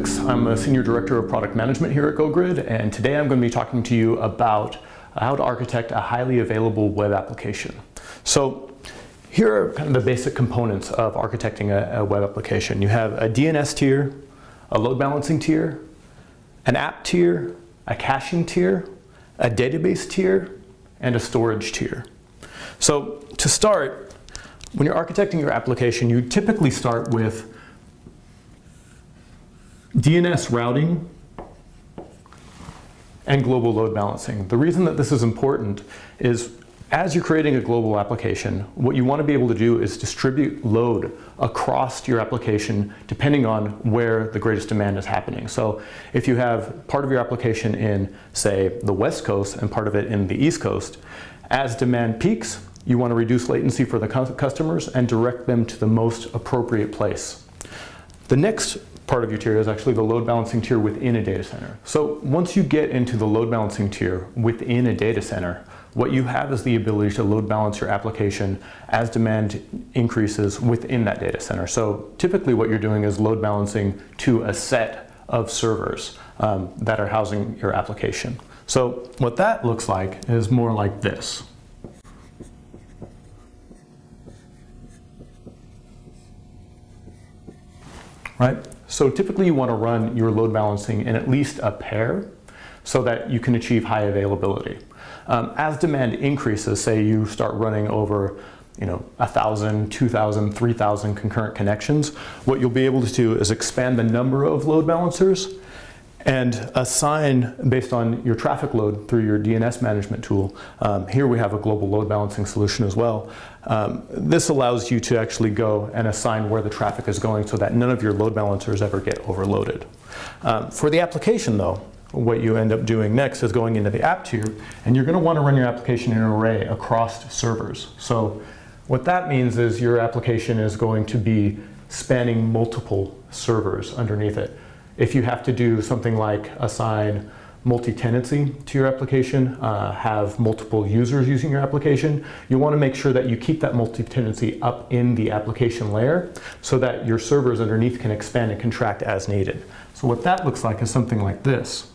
Hicks. I'm a Senior Director of Product Management here at GoGrid, and today I'm going to be talking to you about how to architect a highly available web application. So here are kind of the basic components of architecting a web application. You have a DNS tier, a load balancing tier, an app tier, a caching tier, a database tier, and a storage tier. So to start, when you're architecting your application, you typically start with DNS routing and global load balancing. The reason that this is important is as you're creating a global application, what you want to be able to do is distribute load across your application depending on where the greatest demand is happening. So if you have part of your application in, say, the West Coast and part of it in the East Coast, as demand peaks, you want to reduce latency for the customers and direct them to the most appropriate place. The next part of your tier is actually the load balancing tier within a data center. So once you get into the load balancing tier within a data center, what you have is the ability to load balance your application as demand increases within that data center. So typically what you're doing is load balancing to a set of servers that are housing your application. So what that looks like is more like this. Right? So typically you want to run your load balancing in at least a pair so that you can achieve high availability. As demand increases, say you start running over 1,000, 2,000, 3,000 concurrent connections, what you'll be able to do is expand the number of load balancers and assign based on your traffic load through your DNS management tool. Here we have a global load balancing solution as well. This allows you to actually go and assign where the traffic is going so that none of your load balancers ever get overloaded. For the application though, what you end up doing next is going into the app tier, and you're going to want to run your application in an array across servers. So what that means is your application is going to be spanning multiple servers underneath it. If you have to do something like assign multi-tenancy to your application, have multiple users using your application, you want to make sure that you keep that multi-tenancy up in the application layer so that your servers underneath can expand and contract as needed. So what that looks like is something like this.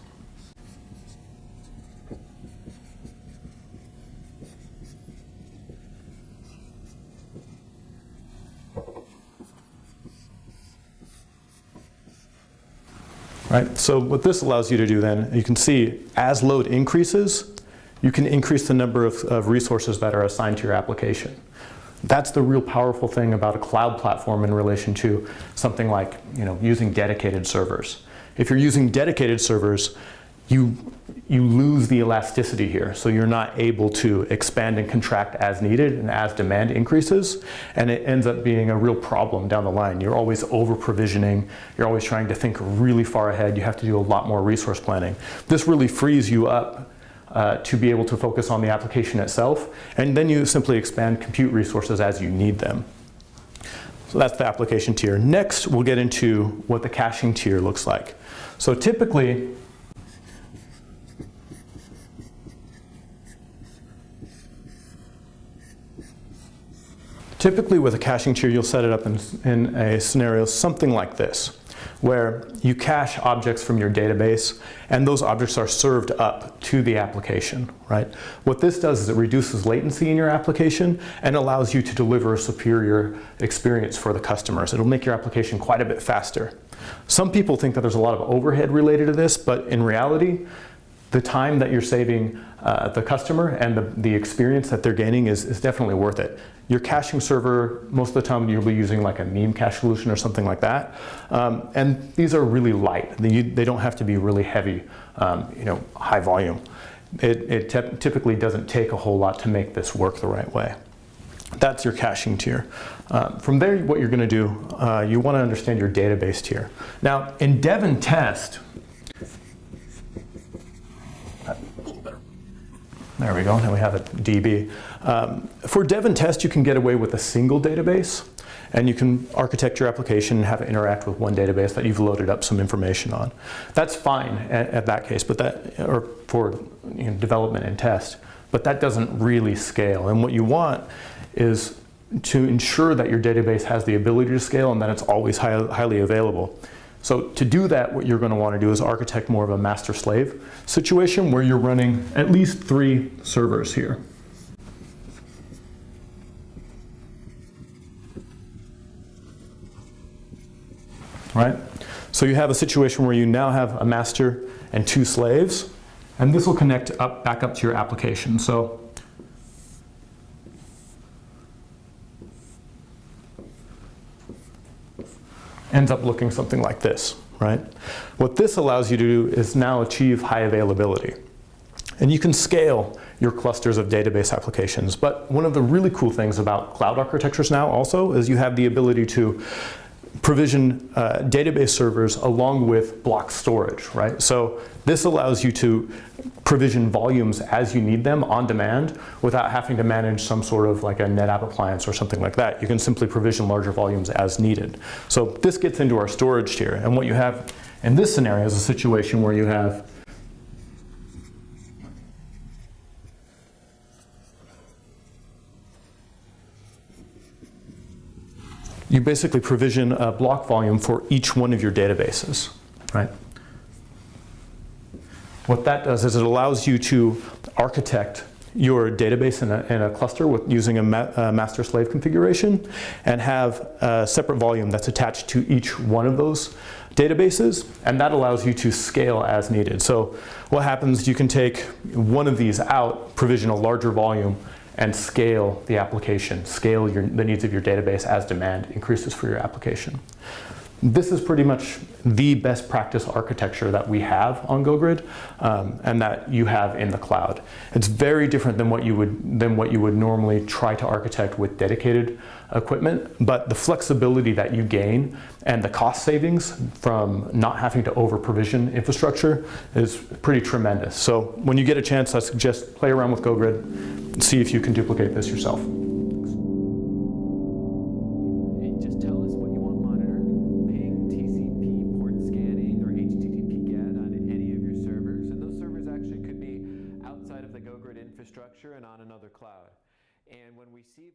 Right? So what this allows you to do then, you can see as load increases, you can increase the number of resources that are assigned to your application. That's the real powerful thing about a cloud platform in relation to something like using dedicated servers. If you're using dedicated servers, you lose the elasticity here, so you're not able to expand and contract as needed and as demand increases, and it ends up being a real problem down the line. You're always over provisioning, you're always trying to think really far ahead, you have to do a lot more resource planning. This really frees you up to be able to focus on the application itself, and then you simply expand compute resources as you need them. So that's the application tier. Next, we'll get into what the caching tier looks like. So typically, with a caching tier, you'll set it up in a scenario something like this, where you cache objects from your database, and those objects are served up to the application, right? What this does is it reduces latency in your application and allows you to deliver a superior experience for the customers. It'll make your application quite a bit faster. Some people think that there's a lot of overhead related to this, but in reality, the time that you're saving the customer and the experience that they're gaining is definitely worth it. Your caching server, most of the time you'll be using like a meme cache solution or something like that. And these are really light. They don't have to be really heavy, high volume. It typically doesn't take a whole lot to make this work the right way. That's your caching tier. From there, what you're going to do, you want to understand your database tier. Now, in Devin test, there we go, now we have a DB. For Devin test, you can get away with a single database, and you can architect your application and have it interact with one database that you've loaded up some information on. That's fine at that case, but or for development and test, but that doesn't really scale. And what you want is to ensure that your database has the ability to scale and that it's always highly available. So to do that, what you're going to want to do is architect more of a master-slave situation where you're running at least 3 servers here. Right? So you have a situation where you now have a master and 2 slaves, and this will connect back up to your application. So ends up looking something like this, right? What this allows you to do is now achieve high availability. And you can scale your clusters of database applications. But one of the really cool things about cloud architectures now also is you have the ability to provision database servers along with block storage, right? So this allows you to provision volumes as you need them on demand without having to manage some sort of like a NetApp appliance or something like that. You can simply provision larger volumes as needed. So this gets into our storage tier. And what you have in this scenario is a situation where you have you basically provision a block volume for each one of your databases, right? What that does is it allows you to architect your database in a cluster using a master-slave configuration and have a separate volume that's attached to each one of those databases, and that allows you to scale as needed. So what happens, you can take one of these out, provision a larger volume, and scale the application, scale the needs of your database as demand increases for your application. This is pretty much the best practice architecture that we have on GoGrid and that you have in the cloud. It's very different than what you would normally try to architect with dedicated equipment, but the flexibility that you gain and the cost savings from not having to over-provision infrastructure is pretty tremendous. So when you get a chance, I suggest play around with GoGrid and see if you can duplicate this yourself. Just tell us what you want monitored, ping, TCP, port scanning, or HTTP GET on any of your servers, and those servers actually could be outside of the GoGrid infrastructure and on another cloud. And when we see